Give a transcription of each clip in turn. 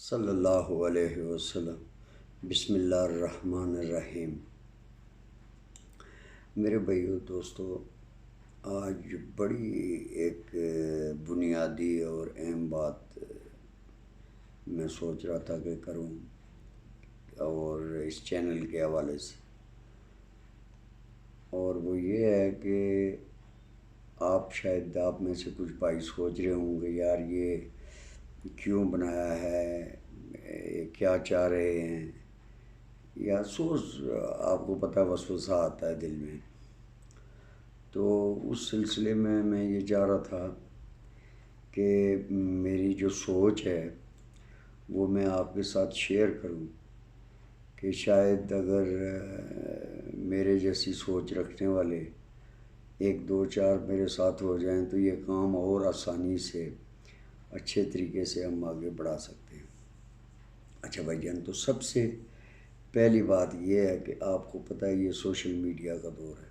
صلی اللہ علیہ وسلم۔ بسم اللہ الرحمن الرحیم۔ میرے بھائیو دوستو، آج بڑی ایک بنیادی اور اہم بات میں سوچ رہا تھا کہ کروں، اور اس چینل کے حوالے سے، اور وہ یہ ہے کہ شاید آپ میں سے کچھ بھائی سوچ رہے ہوں گے یار یہ کیوں بنایا ہے، کیا چاہ رہے ہیں، یا سوچ آپ کو پتہ وسوسہ آتا ہے دل میں۔ تو اس سلسلے میں یہ چاہ رہا تھا کہ میری جو سوچ ہے وہ میں آپ کے ساتھ شیئر کروں، کہ شاید اگر میرے جیسی سوچ رکھنے والے ایک دو چار میرے ساتھ ہو جائیں تو یہ کام اور آسانی سے اچھے طریقے سے ہم آگے بڑھا سکتے ہیں۔ اچھا بھائی جان، تو سب سے پہلی بات یہ ہے کہ آپ کو پتہ ہے یہ سوشل میڈیا کا دور ہے،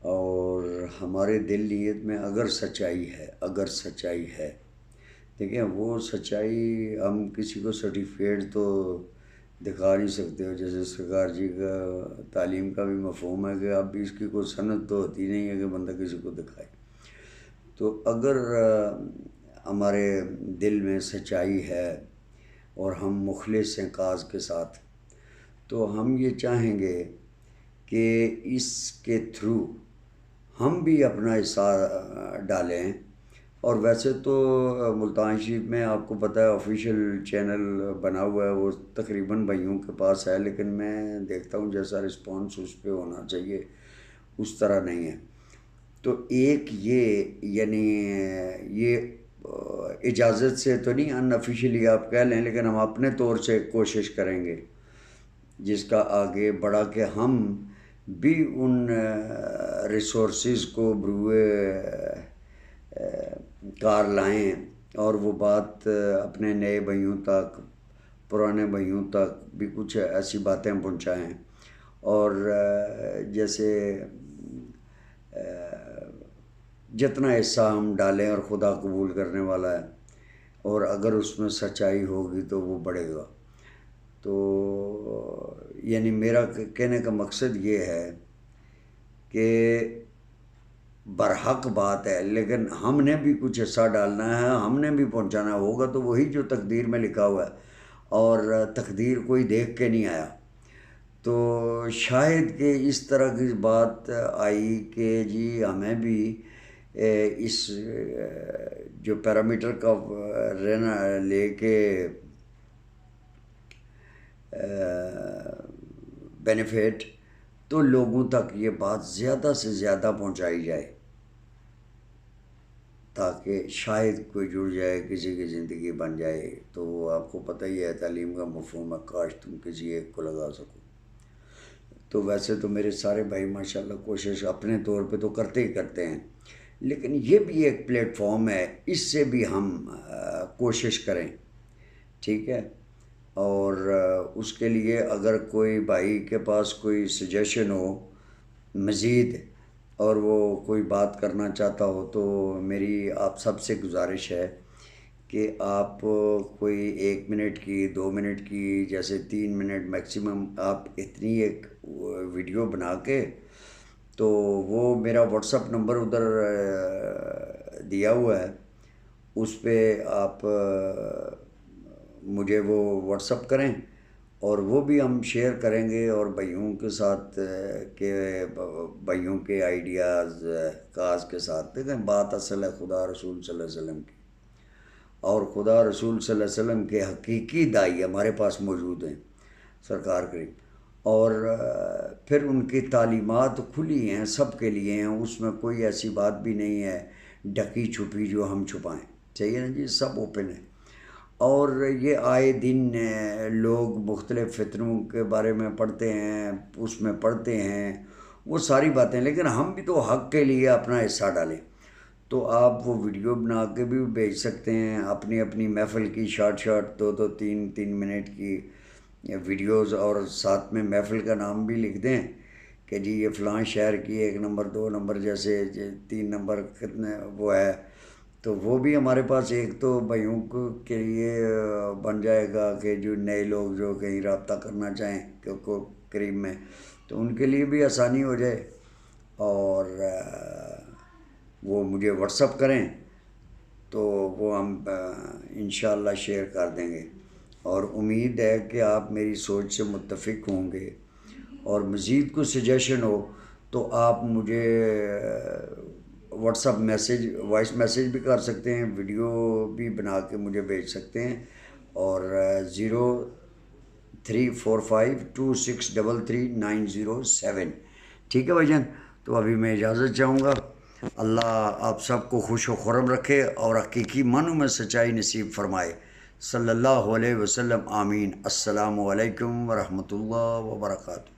اور ہمارے دل نیت میں اگر سچائی ہے دیکھیں، وہ سچائی ہم کسی کو سرٹیفکیٹ تو دکھا نہیں سکتے ہو، جیسے سرکار جی کا تعلیم کا بھی مفہوم ہے کہ اب بھی اس کی کوئی سند تو ہوتی نہیں ہے کہ بندہ کسی کو دکھائے۔ تو اگر ہمارے دل میں سچائی ہے اور ہم مخلص ہیں کاز کے ساتھ، تو ہم یہ چاہیں گے کہ اس کے تھرو ہم بھی اپنا حصہ ڈالیں۔ اور ویسے تو ملتان شریف میں آپ کو پتہ ہے آفیشیل چینل بنا ہوا ہے، وہ تقریباً بھائیوں کے پاس ہے، لیکن میں دیکھتا ہوں جیسا رسپانس اس پہ ہونا چاہیے اس طرح نہیں ہے۔ تو ایک یعنی یہ اجازت سے تو نہیں، ان آفیشیلی آپ کہہ لیں، لیکن ہم اپنے طور سے کوشش کریں گے جس کا آگے بڑھا کہ ہم بھی ان ریسورسز کو بروئے کار لائیں، اور وہ بات اپنے نئے بھائیوں تک، پرانے بھائیوں تک بھی کچھ ایسی باتیں پہنچائیں۔ اور جیسے جتنا حصہ ہم ڈالیں اور خدا قبول کرنے والا ہے، اور اگر اس میں سچائی ہوگی تو وہ بڑھے گا۔ تو یعنی میرا کہنے کا مقصد یہ ہے کہ برحق بات ہے، لیکن ہم نے بھی کچھ حصہ ڈالنا ہے، ہم نے بھی پہنچانا ہوگا، تو وہی جو تقدیر میں لکھا ہوا ہے، اور تقدیر کوئی دیکھ کے نہیں آیا۔ تو شاید کہ اس طرح کی بات آئی کہ جی ہمیں بھی اس جو پیرامیٹر کا رہنا لے کے بینیفٹ، تو لوگوں تک یہ بات زیادہ سے زیادہ پہنچائی جائے تاکہ شاید کوئی جڑ جائے، کسی کی زندگی بن جائے۔ تو آپ کو پتہ ہی ہے تعلیم کا مفہوم ہے، کاش تم کسی ایک کو لگا سکو۔ تو ویسے تو میرے سارے بھائی ماشاءاللہ کوشش اپنے طور پہ تو کرتے ہی کرتے ہیں، لیکن یہ بھی ایک پلیٹ فارم ہے، اس سے بھی ہم کوشش کریں، ٹھیک ہے۔ اور اس کے لیے اگر کوئی بھائی کے پاس کوئی سجیشن ہو مزید، اور وہ کوئی بات کرنا چاہتا ہو، تو میری آپ سب سے گزارش ہے کہ آپ کوئی 1 منٹ کی، 2 منٹ کی، جیسے 3 منٹ میکسیمم، آپ اتنی ایک ویڈیو بنا کے، تو وہ میرا واٹس اپ نمبر ادھر دیا ہوا ہے، اس پہ آپ مجھے وہ واٹس اپ کریں، اور وہ بھی ہم شیئر کریں گے، اور بھائیوں کے ساتھ کہ بھائیوں کے آئیڈیاز کاز کے ساتھ۔ دیکھیں بات اصل ہے خدا رسول صلی اللہ علیہ وسلم کی، اور خدا رسول صلی اللہ علیہ وسلم کے حقیقی داعی ہمارے پاس موجود ہیں، سرکار کریم، اور پھر ان کی تعلیمات کھلی ہیں، سب کے لیے ہیں، اس میں کوئی ایسی بات بھی نہیں ہے ڈکی چھپی جو ہم چھپائیں، صحیح ہے نا جی، سب اوپن ہے۔ اور یہ آئے دن لوگ مختلف فتنوں کے بارے میں پڑھتے ہیں، اس میں پڑھتے ہیں وہ ساری باتیں، لیکن ہم بھی تو حق کے لیے اپنا حصہ ڈالیں۔ تو آپ وہ ویڈیو بنا کے بھی بھیج سکتے ہیں، اپنی اپنی محفل کی شارٹ 2 3 منٹ کی ویڈیوز، اور ساتھ میں محفل کا نام بھی لکھ دیں کہ جی یہ فلاں شہر کی 1 نمبر 2 نمبر، جیسے 3 نمبر کتنے وہ ہے تو وہ بھی ہمارے پاس ایک تو بھائیوں کے لیے بن جائے گا کہ جو نئے لوگ جو کہیں رابطہ کرنا چاہیں کہ قریب میں، تو ان کے لیے بھی آسانی ہو جائے، اور وہ مجھے واٹس اپ کریں تو وہ ہم انشاءاللہ شیئر کر دیں گے، اور امید ہے کہ آپ میری سوچ سے متفق ہوں گے، اور مزید کچھ سجیشن ہو تو آپ مجھے WhatsApp message, voice message بھی کر سکتے ہیں، ویڈیو بھی بنا کے مجھے بھیج سکتے ہیں، اور 034526333907، ٹھیک ہے بھائی جان؟ تو ابھی میں اجازت چاہوں گا، اللہ آپ سب کو خوش و خرم رکھے اور حقیقی معنوں میں سچائی نصیب فرمائے، صلی اللہ علیہ وسلم، آمین۔ السلام علیکم ورحمۃ اللہ وبرکاتہ۔